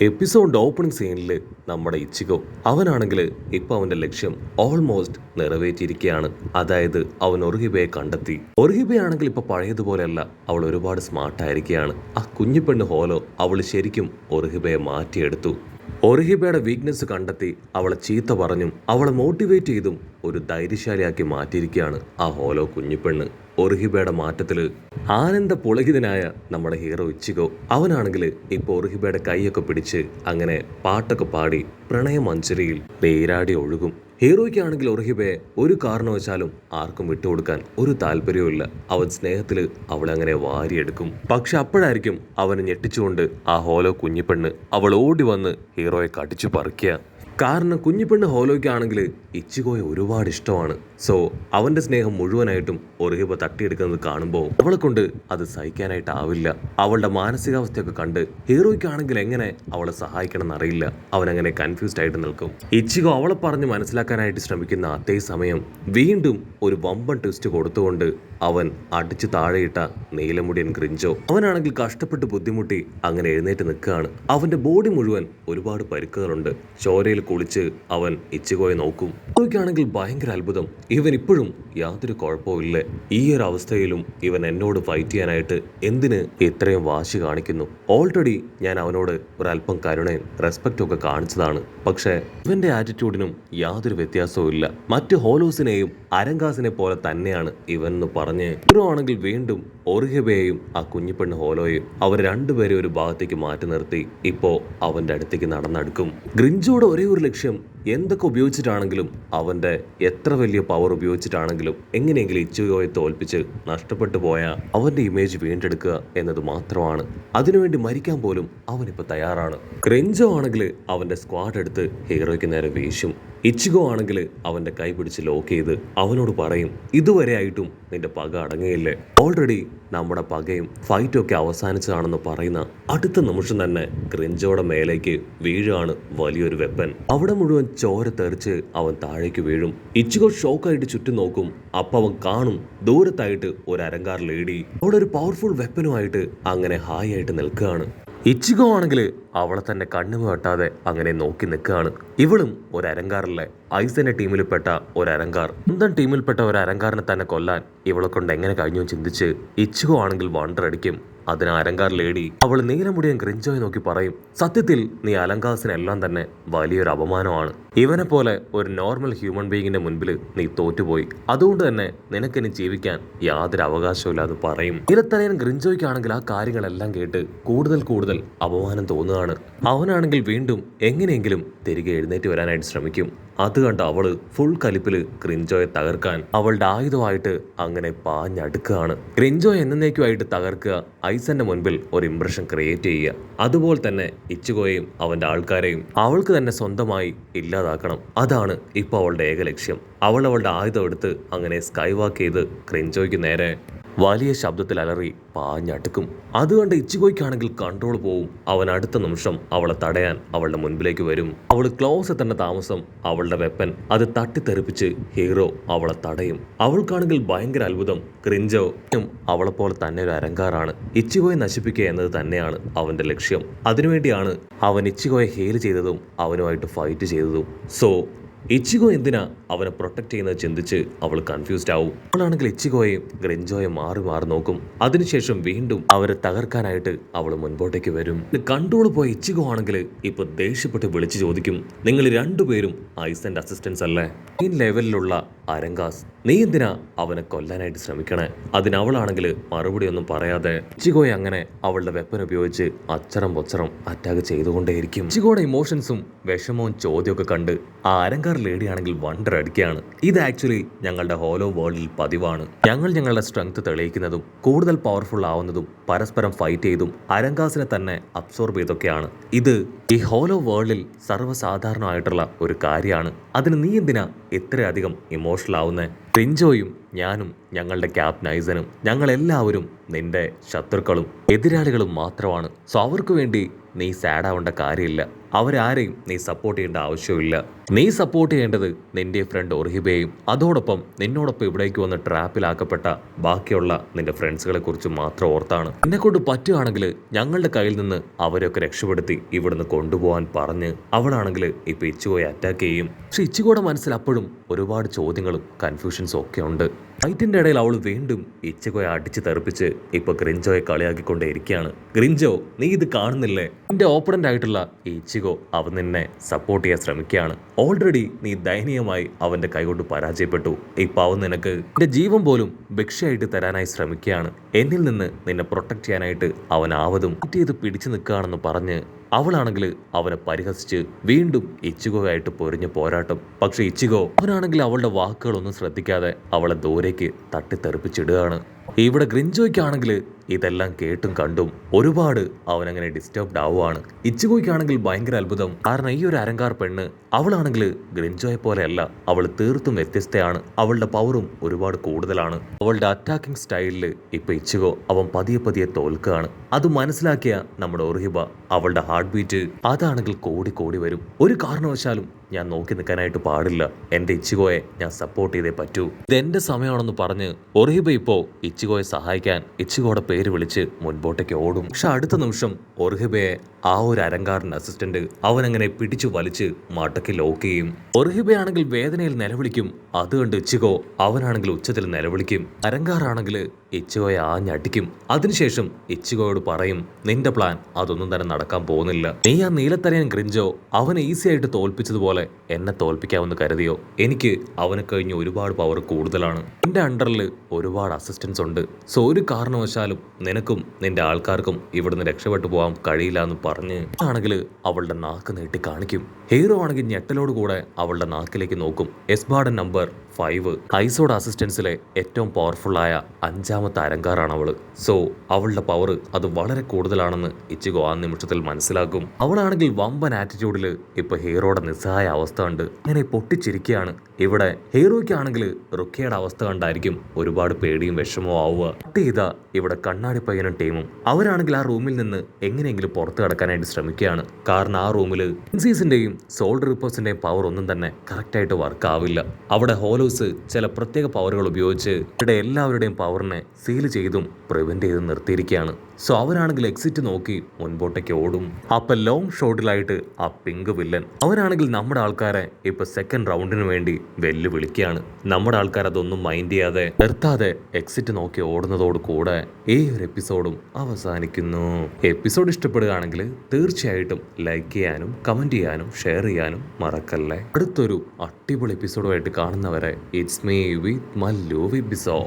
Episode opening സീനിൽ നമ്മുടെ Ichigo അവനാണെങ്കിൽ ഇപ്പോൾ അവന്റെ ലക്ഷ്യം ഓൾമോസ്റ്റ് നിറവേറ്റിയിരിക്കുകയാണ്. അതായത് അവൻ ഒർഹിബയെ കണ്ടെത്തി. ഒർഹിബയാണെങ്കിൽ ഇപ്പോൾ പഴയതുപോലെയല്ല, അവൾ ഒരുപാട് സ്മാർട്ടായിരിക്കുകയാണ്. ആ കുഞ്ഞിപ്പെണ്ണ് ഹോലോ അവൾ ശരിക്കും ഒർഹിബയെ മാറ്റിയെടുത്തു. ഒർഹിബയുടെ വീക്ക്നെസ് കണ്ടെത്തി അവളെ ചീത്ത പറഞ്ഞും അവളെ മോട്ടിവേറ്റ് ചെയ്തും ഒരു ധൈര്യശാലിയാക്കി മാറ്റിയിരിക്കുകയാണ് ആ ഹോലോ കുഞ്ഞിപ്പെണ്ണ്. ഒർഹിബയുടെ മാറ്റത്തിൽ ആനന്ദ പുളകിതനായ നമ്മുടെ ഹീറോ ഇച്ചിഗോ അവനാണെങ്കിൽ ഇപ്പോൾ ഒർഹിബയുടെ കൈയൊക്കെ പിടിച്ച് അങ്ങനെ പാട്ടൊക്കെ പാടി പ്രണയമഞ്ചരിയിൽ നീരാടി ഒഴുകും. ഹീറോയ്ക്കാണെങ്കിൽ ഒർഹിബയെ ഒരു കാരണവശാലും ആർക്കും വിട്ടുകൊടുക്കാൻ ഒരു താല്പര്യവുമില്ല. അവൻ സ്നേഹത്തിൽ അവളെ അങ്ങനെ വാരിയെടുക്കും. പക്ഷെ അപ്പോഴായിരിക്കും അവനെ ഞെട്ടിച്ചുകൊണ്ട് ആ ഹോലോ കുഞ്ഞിപ്പെണ്ണ് അവൾ ഓടി വന്ന് ഹീറോയെ കടിച്ചു പറിക്കുക. കാരണം കുഞ്ഞിപ്പെണ്ണ് ഹോലോയ്ക്കാണെങ്കിൽ ഇച്ചിഗോയെ ഒരുപാട് ഇഷ്ടമാണ്. സോ അവന്റെ സ്നേഹം മുഴുവനായിട്ടും ഒർഹിബ തട്ടിയെടുക്കുന്നത് കാണുമ്പോൾ അവളെ കൊണ്ട് അത് സഹിക്കാനായിട്ടാവില്ല. അവളുടെ മാനസികാവസ്ഥയൊക്കെ കണ്ട് ഹീറോയ്ക്കാണെങ്കിൽ എങ്ങനെ അവളെ സഹായിക്കണം എന്നറിയില്ല. അവനങ്ങനെ കൺഫ്യൂസ്ഡ് ആയിട്ട് നിൽക്കും. ഇച്ചിഗോ അവളെ പറഞ്ഞ് മനസ്സിലാക്കാനായിട്ട് ശ്രമിക്കുന്ന അതേ സമയം വീണ്ടും ഒരു വമ്പൻ ട്വിസ്റ്റ് കൊടുത്തുകൊണ്ട് അവൻ അടിച്ചു താഴെയിട്ട നീലമുടിയൻ ഗ്രിഞ്ചോ അവനാണെങ്കിൽ കഷ്ടപ്പെട്ട് ബുദ്ധിമുട്ടി അങ്ങനെ എഴുന്നേറ്റ് നിൽക്കുകയാണ്. അവന്റെ ബോഡി മുഴുവൻ ഒരുപാട് പരിക്കുകളുണ്ട്. ചോരയിൽ കുളിച്ച് അവൻ ഇച്ചിഗോയെ നോക്കും. ഇച്ചിഗോയ്ക്കാണെങ്കിൽ ഭയങ്കര അത്ഭുതം, ഇവൻ ഇപ്പോഴും യാതൊരു കുഴപ്പമില്ല. ഈ ഒരു അവസ്ഥയിലും ഇവൻ എന്നോട് ഫൈറ്റ് ചെയ്യാനായിട്ട് എന്തിന് ഇത്രയും വാശി കാണിക്കുന്നു? ഓൾറെഡി ഞാൻ അവനോട് ഒരല്പം കരുണയും റെസ്പെക്റ്റും ഒക്കെ കാണിച്ചതാണ്. പക്ഷേ ഇവന്റെ ആറ്റിറ്റ്യൂഡിനും യാതൊരു വ്യത്യാസവും ഇല്ല. മറ്റു ഹോലോസിനെയും അരങ്കാസിനെ പോലെ തന്നെയാണ് ഇവൻ എന്ന് പറഞ്ഞ് ഹീറോ ആണെങ്കിൽ വീണ്ടും ഒർഹിബയെയും ആ കുഞ്ഞിപ്പെണ്ണ് ഹോലോയും അവർ രണ്ടുപേരും ഒരു ഭാഗത്തേക്ക് മാറ്റി നിർത്തി ഇപ്പോ അവന്റെ അടുത്തേക്ക് നടന്നെടുക്കും. ഗ്രിഞ്ചോയുടെ ഒരേ ഒരു ലക്ഷ്യം എന്തൊക്കെ ഉപയോഗിച്ചിട്ടാണെങ്കിലും അവന്റെ എത്ര വലിയ പവർ ഉപയോഗിച്ചിട്ടാണെങ്കിലും എങ്ങനെയെങ്കിലും ഇച്ചിഗോയെ തോൽപ്പിച്ച് നഷ്ടപ്പെട്ടു പോയ അവന്റെ ഇമേജ് വീണ്ടെടുക്കുക എന്നത് മാത്രമാണ്. അതിനുവേണ്ടി മരിക്കാൻ പോലും അവനിപ്പോൾ തയ്യാറാണ്. ഗ്രിഞ്ചോ ആണെങ്കിൽ അവന്റെ സ്ക്വാഡ് എടുത്ത് ഹീറോയ്ക്ക് നേരെ വീശും. ഇച്ചിഗോ ആണെങ്കിൽ അവന്റെ കൈ പിടിച്ച് ലോക്ക് ചെയ്ത് അവനോട് പറയും, ഇതുവരെ ആയിട്ടും നിന്റെ പക അടങ്ങുകയില്ലേ? ഓൾറെഡി നമ്മുടെ പകയും ഫൈറ്റും ഒക്കെ അവസാനിച്ചതാണെന്ന് പറയുന്ന അടുത്ത നിമിഷം തന്നെ ഗ്രിഞ്ചോയുടെ മേലേക്ക് വീഴാണ് വലിയൊരു വെപ്പൻ. അവിടെ മുഴുവൻ ചോര തെറിച്ച് അവൻ താഴേക്ക് വീഴും. ഇച്ചിഗോ ഷോക്കായിട്ട് ചുറ്റും നോക്കും. അപ്പൊ അവൻ കാണും ദൂരത്തായിട്ട് ഒരു അരങ്കാർ ലേഡി അവിടെ ഒരു പവർഫുൾ വെപ്പനുമായിട്ട് അങ്ങനെ ഹായ് ആയിട്ട് നിൽക്കുകയാണ്. ഇച്ചിഗോ ആണെങ്കിൽ അവളെ തന്നെ കണ്ണു വെട്ടാതെ അങ്ങനെ നോക്കി നിൽക്കുകയാണ്. ഇവളും ഒരു അരങ്കാറിലെ ഐസന്റെ ടീമിൽപ്പെട്ട ഒരു അരങ്കാർ, സ്വന്തം ടീമിൽപ്പെട്ട ഒരു അരങ്കാരനെ തന്നെ കൊല്ലാൻ ഇവളെ കൊണ്ട് എങ്ങനെ കഴിഞ്ഞു ചിന്തിച്ച് ഇച്ചിഗോ ആണെങ്കിൽ വണ്ടർ അടിക്കും. അതിന് അരങ്കാർ ലേഡി അവൾ നീലമുടിയൻ ഗ്രിഞ്ചോയെ നോക്കി പറയും, സത്യത്തിൽ നീ അലങ്കാസിനെല്ലാം തന്നെ വലിയൊരു അപമാനമാണ്. ഇവനെ പോലെ ഒരു നോർമൽ ഹ്യൂമൻ ബീയിങ്ങിന്റെ മുൻപിൽ നീ തോറ്റുപോയി. അതുകൊണ്ട് തന്നെ നിനക്കിനി ജീവിക്കാൻ യാതൊരു അവകാശമില്ലാതെ പറയും. നീലത്തലയൻ ഗ്രിഞ്ചോയ്ക്കാണെങ്കിൽ ആ കാര്യങ്ങളെല്ലാം കേട്ട് കൂടുതൽ അപമാനം തോന്നുകയാണ്. അവനാണെങ്കിൽ വീണ്ടും എങ്ങനെയെങ്കിലും തിരികെ എഴുന്നേറ്റ് വരാനായിട്ട് ശ്രമിക്കും. അത് കണ്ട് അവള് ഫുൾ കലിപ്പില് ഗ്രിഞ്ചോയെ തകർക്കാൻ അവളുടെ ആയുധമായിട്ട് അങ്ങനെ പാഞ്ഞടുക്കുകയാണ്. ഗ്രിഞ്ചോയെ എന്നേക്കുമായിട്ട് തകർക്കുക, ഐസന്റെ മുൻപിൽ ഒരു ഇംപ്രഷൻ ക്രിയേറ്റ് ചെയ്യുക. അതുപോലെ തന്നെ ഇച്ചിഗോയെയും അവന്റെ ആൾക്കാരെയും അവൾക്ക് തന്നെ സ്വന്തമായി ഇല്ലാതാക്കണം. അതാണ് ഇപ്പോൾ അവളുടെ ഏക ലക്ഷ്യം. അവളുടെ ആയുധം എടുത്ത് അങ്ങനെ സ്കൈ വാക്ക് ചെയ്ത് ഗ്രിഞ്ചോയ്ക്ക് നേരെ വലിയ ശബ്ദത്തിൽ അലറി പാഞ്ഞടുക്കും. അതുകൊണ്ട് ഇച്ചിഗോയ്ക്കാണെങ്കിൽ കൺട്രോൾ പോവും. അവൻ അടുത്ത നിമിഷം അവളെ തടയാൻ അവളുടെ മുൻപിലേക്ക് വരും. അവൾ ക്ലോസ് എത്തേണ്ട താമസം അവളുടെ വെപ്പൻ അത് തട്ടിത്തെറിപ്പിച്ച് ഹീറോ അവളെ തടയും. അവൾക്കാണെങ്കിൽ ഭയങ്കര അത്ഭുതം, ഗ്രിഞ്ചോ അവളെ പോലെ തന്നെ ഒരു അരങ്കാറാണ്. ഇച്ചിഗോയെ നശിപ്പിക്കുക എന്നത് തന്നെയാണ് അവന്റെ ലക്ഷ്യം. അതിനുവേണ്ടിയാണ് അവൻ ഇച്ചിഗോയെ ഹീൽ ചെയ്തതും അവനുമായിട്ട് ഫൈറ്റ് ചെയ്തതും. സോ ഇച്ചിഗോ എന്തിനാ അവനെ പ്രൊട്ടക്ട് ചെയ്യുന്നത് ചിന്തിച്ച് അവൾ കൺഫ്യൂസ്ഡ് ആവും. അവളാണെങ്കിൽ ഇച്ചിഗോയെയും ഗ്രിഞ്ചോയെ മാറി നോക്കും. അതിനുശേഷം വീണ്ടും അവരെ തകർക്കാനായിട്ട് അവൾ മുൻപോട്ടേക്ക് വരും. കൺട്രോൾ പോയ ഇച്ചിഗോ ആണെങ്കിൽ ഇപ്പൊ ദേഷ്യപ്പെട്ട് വിളിച്ചു ചോദിക്കും, നിങ്ങൾ രണ്ടുപേരും ഐസന്റെ അസിസ്റ്റൻസ് അല്ലേ? ഈ ലെവലിലുള്ള അരങ്കാസ്, നീ എന്തിനാ അവനെ കൊല്ലാനായിട്ട് ശ്രമിക്കണേ? അതിനവളാണെങ്കിൽ മറുപടി ഒന്നും പറയാതെ ഇച്ചിഗോയെ അങ്ങനെ അവളുടെ വെപ്പൻ ഉപയോഗിച്ച് അച്ചറം പൊച്ചറം അറ്റാക്ക് ചെയ്തുകൊണ്ടേയിരിക്കും. ഇച്ചിഗോയുടെ ഇമോഷൻസും വിഷമവും ചോദ്യമൊക്കെ കണ്ട് ആ അരങ്കാർ ലേഡി ആണെങ്കിൽ വണ്ടർ അടിക്കുകയാണ്. ഇത് ആക്ച്വലി ഞങ്ങളുടെ ഹോലോ വേൾഡിൽ പതിവാണ്. ഞങ്ങളുടെ സ്ട്രെങ്ത് തെളിയിക്കുന്നതും കൂടുതൽ പവർഫുൾ ആവുന്നതും പരസ്പരം ഫൈറ്റ് ചെയ്തും അരങ്കാസിനെ തന്നെ അബ്സോർബ് ചെയ്തൊക്കെയാണ്. ഇത് ഈ ഹോലോ വേൾഡിൽ സർവ്വസാധാരണമായിട്ടുള്ള ഒരു കാര്യമാണ്. അതിന് നീ എന്തിനാ ഇത്രയധികം ഇമോഷണൽ ആവുന്നേ? ഗ്രിഞ്ചോയും ഞാനും ഞങ്ങളുടെ ക്യാപ്റ്റൻ ഐസനും ഞങ്ങളെല്ലാവരും നിന്റെ ശത്രുക്കളും എതിരാളികളും മാത്രമാണ്. സോ അവർക്ക് വേണ്ടി നീ സാഡ് ആവേണ്ട കാര്യമില്ല. അവരാരെയും നീ സപ്പോർട്ട് ചെയ്യേണ്ട ആവശ്യമില്ല. നീ സപ്പോർട്ട് ചെയ്യേണ്ടത് നിന്റെ ഫ്രണ്ട് ഒർഹിബയെയും അതോടൊപ്പം നിന്നോടൊപ്പം ഇവിടേക്ക് വന്ന് ട്രാപ്പിലാക്കപ്പെട്ട ബാക്കിയുള്ള നിന്റെ ഫ്രണ്ട്സുകളെ കുറിച്ച് മാത്രം ഓർത്താണ്. എന്നെക്കൊണ്ട് പറ്റുകയാണെങ്കിൽ ഞങ്ങളുടെ കയ്യിൽ നിന്ന് അവരെയൊക്കെ രക്ഷപ്പെടുത്തി ഇവിടുന്ന് കൊണ്ടുപോകാൻ പറഞ്ഞ് അവളാണെങ്കിൽ ഇപ്പൊ ഇച്ചിഗോയെ അറ്റാക്ക് ചെയ്യും. പക്ഷെ ഇച്ചിഗോയുടെ മനസ്സിൽ അപ്പോഴും ഒരുപാട് ചോദ്യങ്ങളും കൺഫ്യൂഷൻസും ഒക്കെ ഉണ്ട്. ഫൈറ്റിന്റെ ഇടയിൽ അവൾ വീണ്ടും ഇച്ചിഗോയെ അടിച്ച് തെറിപ്പിച്ച് ഇപ്പൊ ഗ്രിൻജോയെ കളിയാക്കിക്കൊണ്ടേയിരിക്കുകയാണ്. ഗ്രിൻജോ, നീ ഇത് കാണുന്നില്ലേ? നിന്റെ ഓപ്പണന്റ് ആയിട്ടുള്ള ഇച്ചിഗോ അവൻ നിന്നെ സപ്പോർട്ട് ചെയ്യാൻ ശ്രമിക്കുകയാണ്. ഓൾറെഡി നീ ദയനീയമായി അവന്റെ കൈകൊണ്ട് പരാജയപ്പെട്ടു. ഇപ്പൊ അവൻ നിനക്ക് നിന്റെ ജീവൻ പോലും ഭിക്ഷയായിട്ട് തരാനായി ശ്രമിക്കുകയാണ്. എന്നിൽ നിന്ന് നിന്നെ പ്രൊട്ടക്ട് ചെയ്യാനായിട്ട് അവൻ ആവതും ചെയ്ത് പിടിച്ചു നിൽക്കുകയാണെന്ന് പറഞ്ഞ് അവളാണെങ്കിൽ അവനെ പരിഹസിച്ച് വീണ്ടും ഇച്ചിഗോയായിട്ട് പൊരിഞ്ഞ പോരാട്ടം. പക്ഷെ ഇച്ചിഗോ അവനാണെങ്കിൽ അവളുടെ വാക്കുകളൊന്നും ശ്രദ്ധിക്കാതെ അവളെ ദൂരേക്ക് തട്ടിത്തെറിപ്പിച്ചിടുകയാണ്. ഇവിടെ ഗ്രിൻജോയ്ക്കാണെങ്കിൽ ഇതെല്ലാം കേട്ടും കണ്ടും ഒരുപാട് അവനങ്ങനെ ഡിസ്റ്റർബ്ഡ് ആവുകയാണ്. ഇച്ചിഗോയ്ക്കാണെങ്കിൽ ഭയങ്കര അത്ഭുതം. കാരണം ഈ ഒരു അരങ്കാർ പെണ്ണ് അവളാണെങ്കിൽ ഗ്രിൻജോയെ പോലെയല്ല, അവൾ തീർത്തും വ്യത്യസ്തയാണ്. അവളുടെ പവറും ഒരുപാട് കൂടുതലാണ്. അവളുടെ അറ്റാക്കിംഗ് സ്റ്റൈലിൽ ഇപ്പൊ ഇച്ചിഗോ അവൻ പതിയെ പതിയെ തോൽക്കുകയാണ്. അത് മനസ്സിലാക്കിയ നമ്മുടെ ഒർഹിബ അവളുടെ ഹാർട്ട് ബീറ്റ് അതാണെങ്കിൽ കൂടി കൂടി വരും. ഒരു കാരണവശാലും ഞാൻ നോക്കി നിൽക്കാനായിട്ട് പാടില്ല. എൻ്റെ ഇച്ചിഗോയെ ഞാൻ സപ്പോർട്ട് ചെയ്തേ പറ്റൂ. ഇതെന്റെ സമയമാണെന്ന് പറഞ്ഞ് ഒർഹിബ ഇപ്പോ ഇച്ചിഗോയെ സഹായിക്കാൻ ഇച്ചിഗോയുടെ പേര് വിളിച്ച് മുൻപോട്ടേക്ക് ഓടും. പക്ഷെ അടുത്ത നിമിഷം ഒർഹിബയെ ആ ഒരു അരങ്കാരൻ്റെ അസിസ്റ്റന്റ് അവനങ്ങനെ പിടിച്ചു വലിച്ച് മടക്കി ലോക്ക് ചെയ്യും. ഒർഹിബയാണെങ്കിൽ വേദനയിൽ നിലവിളിക്കും. അത് കണ്ട് ഇച്ചിഗോ അവനാണെങ്കിൽ ഉച്ചത്തിൽ നിലവിളിക്കും. അരങ്കാറാണെങ്കിൽ ഇച്ചിഗോയെ ആഞ്ഞടിക്കും. അതിനുശേഷം ഇച്ചിഗോയോട് പറയും, നിന്റെ പ്ലാൻ അതൊന്നും തന്നെ നടക്കാൻ പോകുന്നില്ല. നീ ആ നീലത്തരയൻ ഗ്രിൻജോ അവനെ ഈസി ആയിട്ട് തോൽപ്പിച്ചതുപോലെ എന്നെ തോൽപ്പിക്കാമെന്ന് കരുതിയോ? എനിക്ക് അവന് കഴിഞ്ഞ് ഒരുപാട് പവർ കൂടുതലാണ്. എന്റെ അണ്ടറിൽ ഒരുപാട് അസിസ്റ്റൻസ് ഉണ്ട്. സോ ഒരു കാരണവശാലും നിനക്കും നിന്റെ ആൾക്കാർക്കും ഇവിടുന്ന് രക്ഷപ്പെട്ടു പോകാൻ കഴിയില്ല എന്ന് പറഞ്ഞ് ആണെങ്കിൽ അവളുടെ നാക്ക് നീട്ടി കാണിക്കും. ഹീറോ ആണെങ്കിൽ ഞെട്ടലോട് കൂടെ അവളുടെ നാക്കിലേക്ക് നോക്കും. എസ്ബാർഡൻ നമ്പർ 5 ഐസോഡ് അസിസ്റ്റൻസിലെ ഏറ്റവും പവർഫുള്ളായ 5ാമത്തെ അരങ്കാറാണ് അവള്. സോ അവളുടെ പവർ അത് വളരെ കൂടുതലാണെന്ന് ഇച്ചിഗോ ആ നിമിഷത്തിൽ മനസ്സിലാക്കും. അവളാണെങ്കിൽ വമ്പൻ ആറ്റിറ്റ്യൂഡിൽ ഇപ്പൊ ഹീറോയുടെ നിസ്സഹായ അവസ്ഥ കണ്ട് ഇങ്ങനെ പൊട്ടിച്ചിരിക്കുകയാണ്. ഇവിടെ ഹീറോയ്ക്കാണെങ്കിൽ റുക്കിയുടെ അവസ്ഥ കണ്ടായിരിക്കും ഒരുപാട് പേടിയും വിഷമവും ആവുക. ചെയ്താ ഇവിടെ കണ്ണാടി പയ്യനും ടീമും അവരാണെങ്കിൽ ആ റൂമിൽ നിന്ന് എങ്ങനെയെങ്കിലും പുറത്തു കടക്കാനായിട്ട് ശ്രമിക്കുകയാണ്. കാരണം ആ റൂമിൽ ഇൻസീസിന്റെയും സോൾ റിപ്പേഴ്സിന്റെയും പവർ ഒന്നും തന്നെ കറക്റ്റായിട്ട് വർക്ക് ആവില്ല. അവിടെ ഹോലോസ് ചില പ്രത്യേക പവറുകൾ ഉപയോഗിച്ച് ഇവിടെ എല്ലാവരുടെയും പവറിനെ സീൽ ചെയ്തും പ്രിവെന്റ് ചെയ്തും നിർത്തിയിരിക്കുകയാണ്. സോ അവരാണെങ്കിൽ എക്സിറ്റ് നോക്കി മുൻപോട്ടേക്ക് ഓടും. അപ്പൊ ലോങ് ഷോട്ടിലായിട്ട് ആ പിങ്ക് വില്ലൻ അവരാണെങ്കിൽ നമ്മുടെ ആൾക്കാരെ ഇപ്പൊ സെക്കൻഡ് റൗണ്ടിന് വേണ്ടി വെല്ലുവിളിക്കുകയാണ്. നമ്മുടെ ആൾക്കാർ അതൊന്നും മൈൻഡ് ചെയ്യാതെ നിർത്താതെ എക്സിറ്റ് നോക്കി ഓടുന്നതോട് കൂടെ ഈ ഒരു എപ്പിസോഡും അവസാനിക്കുന്നു. എപ്പിസോഡ് ഇഷ്ടപ്പെടുകയാണെങ്കിൽ തീർച്ചയായിട്ടും ലൈക്ക് ചെയ്യാനും കമന്റ് ചെയ്യാനും ഷെയർ ചെയ്യാനും മറക്കല്ലേ. അടുത്തൊരു അടിപൊളി എപ്പിസോഡുമായിട്ട് കാണുന്നവരെ ഇറ്റ്സ് മീ വിത്ത് മല്ലു വിബിസോ.